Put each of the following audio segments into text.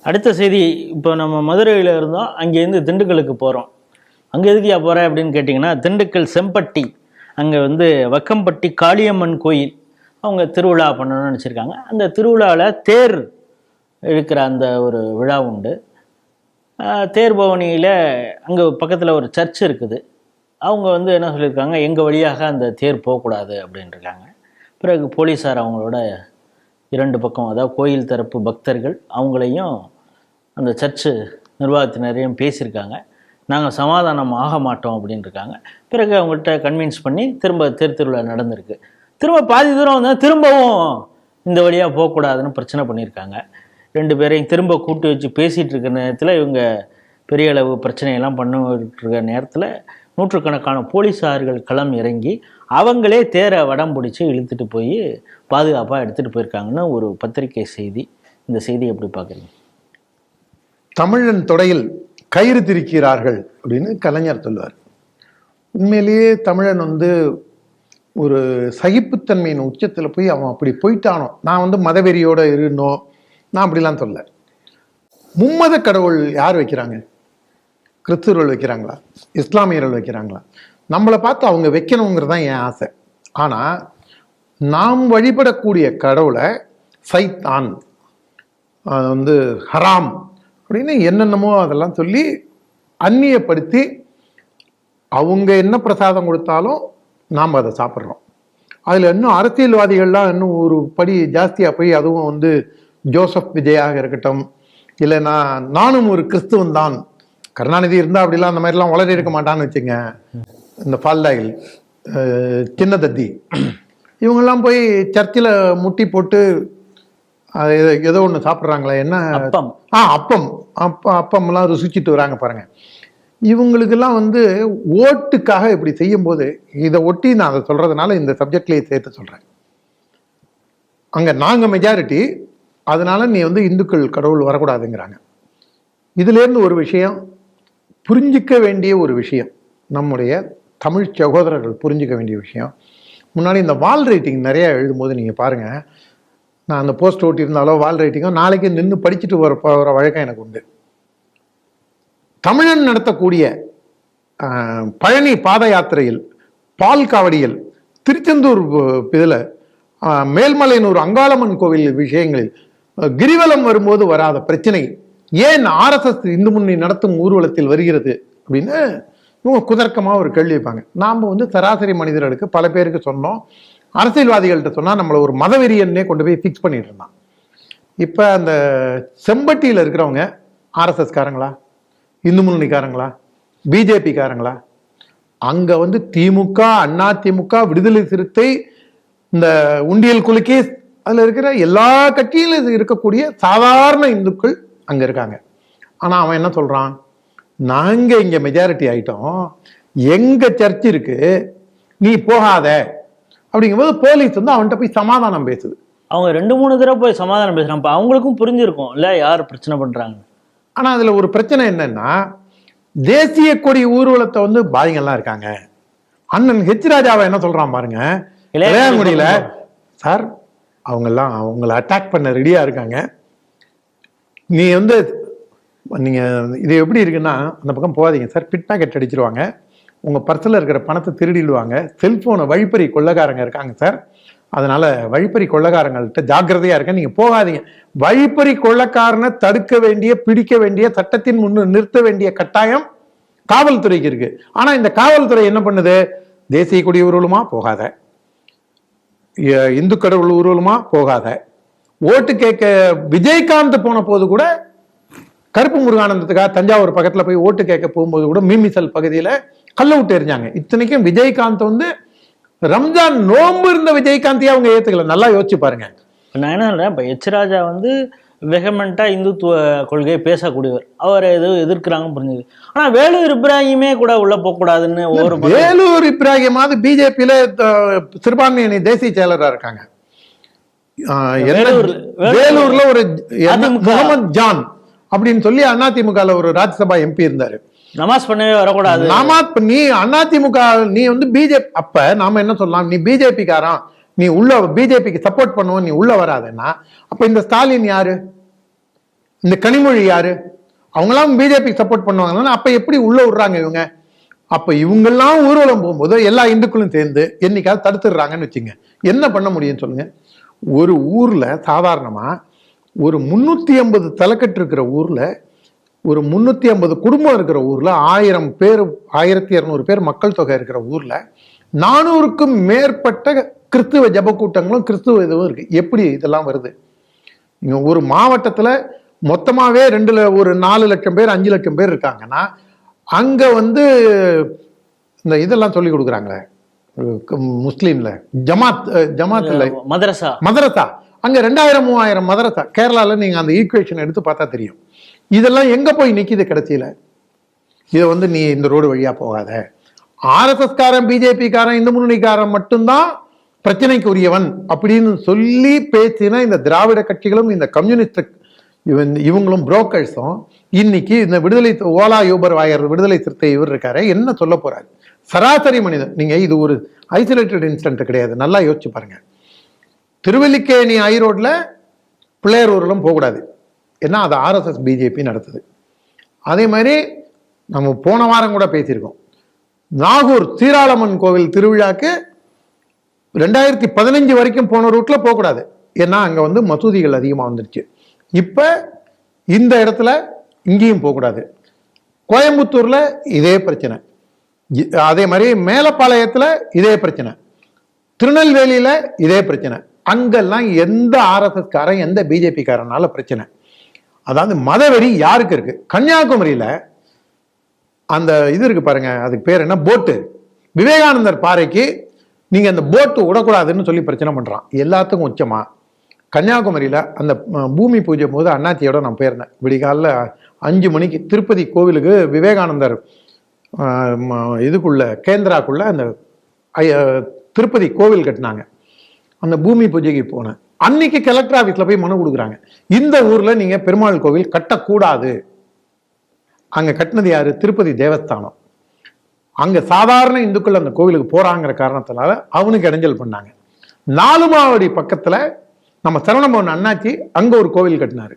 அடுத்த செய்தி, இப்போ நம்ம மதுரையில் இருந்தோம், அங்கேருந்து திண்டுக்கலுக்கு போகிறோம். அங்கே எதுக்குயா போகிறேன் அப்படின்னு கேட்டிங்கன்னா, திண்டுக்கல் செம்பட்டி அங்கே வக்கம்பட்டி காளியம்மன் கோயில் அவங்க திருவிழா பண்ணணும்னு நினச்சிருக்காங்க. அந்த திருவிழாவில் தேர் இழுக்கிற அந்த ஒரு விழா உண்டு. தேர் பவனியில் அங்கே பக்கத்தில் ஒரு சர்ச் இருக்குது. அவங்க என்ன சொல்லியிருக்காங்க, எங்கள் வழியாக அந்த தேர் போகக்கூடாது அப்படின்ட்டுருக்காங்க. பிறகு போலீஸார் அவங்களோட இரண்டு பக்கம், அதாவது கோயில் தரப்பு பக்தர்கள் அவங்களையும் அந்த சர்ச்சு நிர்வாகத்தினரையும் பேசியிருக்காங்க. நாங்கள் சமாதானம் ஆக மாட்டோம் அப்படின்ட்டுருக்காங்க. பிறகு அவங்கள்ட்ட கன்வின்ஸ் பண்ணி திரும்ப தேர் திருவிழா நடந்திருக்கு. திரும்ப பாதி தூரம் திரும்பவும் இந்த வழியாக போகக்கூடாதுன்னு பிரச்சனை பண்ணியிருக்காங்க. ரெண்டு பேரையும் திரும்ப கூட்டி வச்சு பேசிகிட்டு இருக்கிற நேரத்தில் இவங்க பெரிய அளவு பிரச்சனையெல்லாம் பண்ணிட்டு இருக்கிற நேரத்தில் நூற்றுக்கணக்கான போலீஸார்கள் களம் இறங்கி அவங்களே தேரை வடம் பிடிச்சி இழுத்துட்டு போய் பாதுகாப்பாக எடுத்துகிட்டு போயிருக்காங்கன்னு ஒரு பத்திரிகை செய்தி. இந்த செய்தி எப்படி பார்க்குறீங்க? தமிழன் தொடையில் கயிறு திரிக்கிறார்கள் அப்படின்னு கலைஞர் சொல்லுவார். உண்மையிலேயே தமிழன் ஒரு சகிப்புத்தன்மையின் உச்சத்தில் போய் அவன் அப்படி போயிட்டானோ. நான் மதவெறியோடு இருந்தோம், நான் அப்படிலாம் சொல்ல. மும்மத கடவுள் யார் வைக்கிறாங்க? கிறிஸ்துவர்கள் வைக்கிறாங்களா? இஸ்லாமியர்கள் வைக்கிறாங்களா? நம்மளை பார்த்து அவங்க வைக்கணுங்கிறது தான் என் ஆசை. ஆனால் நாம் வழிபடக்கூடிய கடவுளை சைத்தான், ஹராம் அப்படின்னு என்னென்னமோ அதெல்லாம் சொல்லி அந்நியப்படுத்தி அவங்க என்ன பிரசாதம் கொடுத்தாலும் நாம் அதை சாப்பிட்றோம். அதில் இன்னும் அரசியல்வாதிகள்லாம் இன்னும் ஒரு படி ஜாஸ்தியாக போய் அதுவும் ஜோசப் விஜயாக இருக்கட்டும், இல்லைன்னா நானும் ஒரு கிறிஸ்துவன் தான், கருணாநிதி இருந்தால் அப்படிலாம் அந்த மாதிரிலாம் வளர இருக்க மாட்டான்னு வச்சுங்க. இந்த ஃபால்டாயில் சின்ன தத்தி இவங்கெல்லாம் போய் சர்ச்சில் முட்டி போட்டு ஏதோ ஒன்று சாப்பிட்றாங்களே, என்ன அப்பம்லாம் ருசிச்சுட்டு வராங்க பாருங்க. இவங்களுக்கெல்லாம் ஓட்டுக்காக இப்படி செய்யும் போது இதை ஒட்டி நான் அதை சொல்றதுனால இந்த சப்ஜெக்ட்லேயே சேர்த்து சொல்றேன். அங்கே நாங்கள் மெஜாரிட்டி, அதனால நீ இந்துக்கள் கடவுள் வரக்கூடாதுங்கிறாங்க. இதுலேருந்து ஒரு விஷயம் புரிஞ்சிக்க வேண்டிய ஒரு விஷயம், நம்முடைய தமிழ் சகோதரர்கள் புரிஞ்சிக்க வேண்டிய விஷயம். முன்னாடி இந்த வால் ரைட்டிங் நிறைய எழுதும்போது நீங்கள் பாருங்கள், நான் அந்த போஸ்ட் ஓட்டியிருந்தாலோ வால் ரைட்டிங்கோ நாளைக்கு நின்று படிச்சுட்டு வர வழக்கம் எனக்கு உண்டு. தமிழன் நடத்தக்கூடிய பழனி பாத யாத்திரையில், பால் காவடியில், திருச்செந்தூர் இதில், மேல்மலையனூர் அங்காளம்மன் கோவில் விஷயங்களில், கிரிவலம் வரும்போது வராத பிரச்சனை ஏன் RSS இந்து முன்னணி நடத்தும் ஊர்வலத்தில் வருகிறது அப்படின்னு இவங்க குதர்க்கமாக ஒரு கேள்வி வைப்பாங்க. நாம் சராசரி மனிதர்களுக்கு பல பேருக்கு சொன்னோம், அரசியல்வாதிகள்கிட்ட சொன்னால் நம்மளை ஒரு மதவெறியன்னே கொண்டு போய் ஃபிக்ஸ் பண்ணிட்டு இருந்தான். இப்போ அந்த செம்பட்டியில் இருக்கிறவங்க RSS காரங்களா, இந்து முன்னணிக்காரங்களா, பிஜேபி காரங்களா? அங்கே திமுக, அதிமுக, விடுதலை சிறுத்தை, இந்த உண்டியல் குலுக்கி அதில் இருக்கிற எல்லா கட்சியிலும் இருக்கக்கூடிய சாதாரண இந்துக்கள் அங்கே இருக்காங்க. ஆனால் அவன் என்ன சொல்கிறான், நாங்கள் இங்கே மெஜாரிட்டி ஆகிட்டோம், எங்கள் சர்ச் இருக்கு, நீ போகாத அப்படிங்கும்போது போலீஸ் அவன்கிட்ட போய் சமாதானம் பேசுது. அவங்க 2-3 தடவை போய் சமாதானம் பேசுகிறான். இப்போ அவங்களுக்கும் புரிஞ்சிருக்கும் இல்லை யார் பிரச்சனை பண்ணுறாங்க. ஆனால் அதில் ஒரு பிரச்சனை என்னன்னா, தேசிய கொடி ஊர்வலத்தை பாதிங்கெல்லாம் இருக்காங்க. அண்ணன் H ராஜாவை என்ன சொல்கிறான் பாருங்க, இளையாங்குடியில், சார் அவங்கெல்லாம் அவங்கள அட்டாக் பண்ண ரெடியாக இருக்காங்க, நீ நீங்கள் இது எப்படி இருக்குன்னா அந்த பக்கம் போகாதீங்க சார், பிட் பாக்கெட் அடிச்சிருவாங்க, உங்கள் பர்ஸில் இருக்கிற பணத்தை திருடிடுவாங்க, செல்ஃபோனை வழிப்பறி கொள்ளைக்காரங்க இருக்காங்க சார், அதனால் வழிப்பறி கொள்ளைக்காரங்கள்ட்ட ஜாக்கிரதையாக இருக்க, நீங்கள் போகாதீங்க. வழிப்பறி கொள்ளைக்காரனை தடுக்க வேண்டிய, பிடிக்க வேண்டிய, சட்டத்தின் முன்னு நிறுத்த வேண்டிய கட்டாயம் காவல்துறைக்கு இருக்கு. ஆனால் இந்த காவல்துறை என்ன பண்ணுது, தேசிய கொடி ஊர்வலமா போகாத, இந்து கடவுள் ஊர்வலமா போகாத, ஓட்டு கேட்க விஜயகாந்த் போன போது கூட, கருப்பு முருகானந்தத்துக்காக தஞ்சாவூர் பக்கத்தில் போய் ஓட்டு கேட்க போகும்போது கூட மீமிசல் பகுதியில் கல்ல விட்டு எரிஞ்சாங்க. இத்தனைக்கும் விஜயகாந்த் ரம்ஜான் நோம்பு இருந்த விஜயகாந்தையே அவங்க ஏற்றுக்கல. நல்லா யோசிச்சு பாருங்க. நான் என்ன சொல்றேன், இப்போ H ராஜா வெகமெண்டா இந்துத்துவ கொள்கையை பேசக்கூடியவர், அவர் எதிர்க்கிறாங்க புரிஞ்சுது. ஆனா வேலூர் இப்ராஹிமே கூட உள்ள போகக்கூடாதுன்னு ஒரு வேலூர் இப்ராஹிமாவது பிஜேபியில சிறுபான்மையின தேசிய செயலராக இருக்காங்க. வேலூர்ல ஒரு முகமது ஜான் அப்படின்னு சொல்லி அதிமுக ஒரு ராஜ்யசபா MP இருந்தாரு. நமாஸ் பண்ணவே வரக்கூடாது, நமாஸ் பண்ணி அதிமுக நீ பிஜேபி, அப்ப நாம என்ன சொல்லலாம், நீ பிஜேபி காரன், நீ உள்ள பிஜேபிக்கு சப்போர்ட் பண்ணுவோம், நீ உள்ள வராதுன்னா அப்ப இந்த ஸ்டாலின் யாரு? இந்த கனிமொழி யாரு? அவங்களாம் பிஜேபி சப்போர்ட் பண்ணுவாங்கன்னா அப்ப எப்படி உள்ள விடுறாங்க இவங்க? அப்ப இவங்கெல்லாம் ஊர்வலம் போகும்போது எல்லா இந்துக்களும் சேர்ந்து என்னைக்காவது தடுத்துடுறாங்கன்னு வச்சுங்க, என்ன பண்ண முடியும்னு சொல்லுங்க? ஒரு ஊர்ல சாதாரணமா ஒரு 350 தலைக்கட்டு இருக்கிற ஊர்ல, ஒரு 350 குடும்பம் இருக்கிற ஊர்ல, 1000 பேர் 1200 பேர் மக்கள் தொகை இருக்கிற ஊர்ல 400க்கும் மேற்பட்ட கிறிஸ்துவ ஜப கூட்டங்களும் கிறிஸ்துவ இதுவும் இருக்கு. எப்படி இதெல்லாம் வருது? இங்க ஒரு மாவட்டத்துல மொத்தமாவே ஒரு 4 லட்சம் பேர் 5 லட்சம் பேர் இருக்காங்கன்னா அங்க வந்து இந்த இதெல்லாம் சொல்லி கொடுக்குறாங்களே முஸ்லீம்ல ஜமாத்ல மதரசா அங்க 2000-3000 மதரசா. கேரளால நீங்க அந்த ஈக்குவேஷன் எடுத்து பார்த்தா தெரியும். இதெல்லாம் எங்க போய் நிக்குது கடைசியில? இதை வந்து நீ இந்த ரோடு வழியா போகாத, ஆர்எஸ்எஸ் காரன் பிஜேபி காரன் இந்து முன்னணிக்காரன் மட்டும்தான் பிரச்சனைக்கு உரியவன் அப்படின்னு சொல்லி பேசின இந்த திராவிட கட்சிகளும் இந்த கம்யூனிஸ்ட் இவங்களும் புரோக்கர்ஸும் இன்னைக்கு இந்த விடுதலை ஓலா யூபர் வாயர் விடுதலை சிறுத்தை இவர் இருக்காரு, என்ன சொல்ல போறாரு? சராசரி மனிதன். நீங்க இது ஒரு ஐசோலேட்டட் இன்சிடென்ட் கிடையாது, நல்லா யோசிச்சு பாருங்க. திருவல்லிக்கேணி ஐரோட்ல பிள்ளையார் ஊர்வலம் போகக்கூடாது, ஏன்னா அது ஆர்எஸ்எஸ் பிஜேபி நடத்துது. அதே மாதிரி நம்ம போன வாரம் கூட பேசியிருக்கோம், நாகூர் சீராளம்மன் கோவில் திருவிழாக்கு 2015 வரைக்கும் போன ரூட்ல போகக்கூடாது, ஏன்னா அங்க வந்து மசூதிகள் அதிகமா வந்துருச்சு. இப்ப இந்த இடத்துல இங்கேயும் போகக்கூடாது. கோயம்புத்தூர்ல இதே பிரச்சனை, அதே மாதிரி மேலப்பாளையத்துல இதே பிரச்சனை, திருநெல்வேலியில இதே பிரச்சனை. அங்கெல்லாம் எந்த ஆர்எஸ்எஸ் காரன் எந்த பிஜேபி காரனால பிரச்சனை. அதாவது மதவெறி யாருக்கு இருக்கு? கன்னியாகுமரியில அந்த இது இருக்கு பாருங்க, அதுக்கு பேர் என்ன, போட்டு. விவேகானந்தர் பாறைக்கு நீங்க அந்த போட்டு விடக்கூடாதுன்னு சொல்லி பிரச்சனை பண்றான். எல்லாத்துக்கும் உச்சமா கன்னியாகுமரியில அந்த பூமி பூஜை போது அண்ணாச்சியோட நான் போயிருந்தேன். விடிகாலில் 5 மணிக்கு திருப்பதி கோவிலுக்கு விவேகானந்தர் இதுக்குள்ள கேந்திராக்குள்ள அந்த திருப்பதி கோவில் கட்டினாங்க. அந்த பூமி பூஜைக்கு போனேன். அன்னைக்கு கலெக்டர் ஆபீஸ்ல போய் மனு கொடுக்குறாங்க, இந்த ஊர்ல நீங்க பெருமாள் கோவில் கட்டக்கூடாது. அங்க கட்டினது யாரு? திருப்பதி தேவஸ்தானம். அங்க சாதாரண இந்துக்கள் அந்த கோவிலுக்கு போறாங்கிற காரணத்தினால அவனுக்கு இடைஞ்சல் பண்ணாங்க. நாலுமாவடி பக்கத்துல நம்ம சரவணபவன் அண்ணாச்சி அங்க ஒரு கோவில் கட்டினாரு.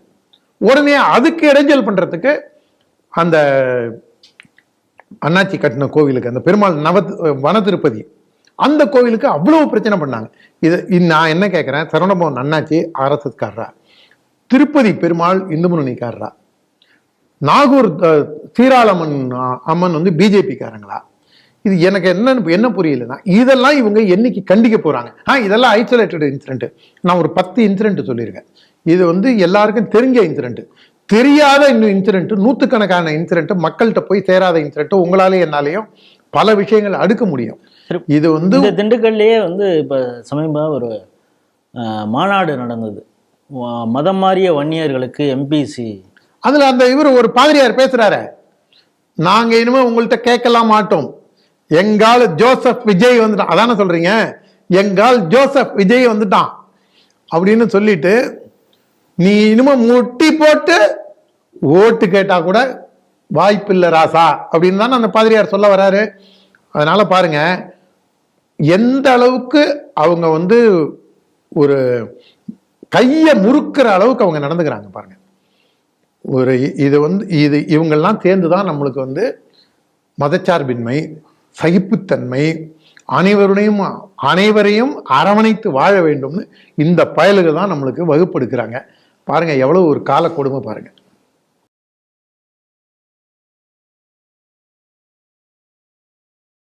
உடனே அதுக்கு இடைஞ்சல் பண்றதுக்கு அந்த அண்ணாச்சி கட்டின கோவிலுக்கு, அந்த பெருமாள் வன திருப்பதி அந்த கோவிலுக்கு அவ்வளவு பிரச்சனை பண்ணாங்க. இது நான் என்ன கேட்கிறேன், சரவணபவன் அண்ணாச்சி ஆர்எஸ்எஸ் காரரா, திருப்பதி பெருமாள் இந்து முன்னணிக்காரரா, நாகூர் சீராளம்மன் அம்மன் வந்து பிஜேபி காரங்களா? இது எனக்கு என்ன புரியலன்னா, இதெல்லாம் இவங்க என்னைக்கு கண்டிக்க போறாங்க? இதெல்லாம் ஐசோலேட்டட் இன்சிடென்ட். நான் ஒரு 10 இன்சிடென்ட் சொல்லியிருக்கேன். இது வந்து எல்லாருக்கும் தெரிஞ்ச இன்சிடென்ட், தெரியாத இன்னும் இன்சிடென்ட், 100கணக்கான இன்சிடென்ட், மக்கள்கிட்ட போய் சேராத இன்சிடென்ட். உங்களாலேயும் என்னாலையும் பல விஷயங்கள் அடுக்க முடியும். இது வந்து திண்டுக்கல்லையே வந்து இப்ப சமீப ஒரு மாநாடு நடந்தது, மதம் மாறிய வன்னியர்களுக்கு எம்பிசி. அதுல அந்த இவர் ஒரு பாதிரியார் பேசுறாரு, நாங்க இனிமே உங்கள்கிட்ட கேட்கலாம் மாட்டோம், எங்கால் ஜோசப் விஜய் வந்துட்டான். அதான சொல்றீங்க, எங்கால் ஜோசப் விஜய் வந்துட்டான் அப்படின்னு சொல்லிட்டு நீ இனிமே முட்டி போட்டு ஓட்டு கேட்டா கூட வாய்ப்பில்லை ராசா அப்படின்னு தானே அந்த பாதிரியார் சொல்ல வராரு. அதனால பாருங்க எந்த அளவுக்கு அவங்க வந்து ஒரு கையை முறுக்கிற அளவுக்கு அவங்க நடந்துக்கிறாங்க பாருங்க. ஒரு இது இவங்கெல்லாம் சேர்ந்துதான் நம்மளுக்கு வந்து மதச்சார்பின்மை, சகிப்புத்தன்மை, அனைவரையும் அரவணைத்து வாழ வேண்டும்னு இந்த பயலுக்கு தான் நம்மளுக்கு வகுப்படுக்கிறாங்க. பாருங்க எவ்வளவு ஒரு கால கொடுமை பாருங்க.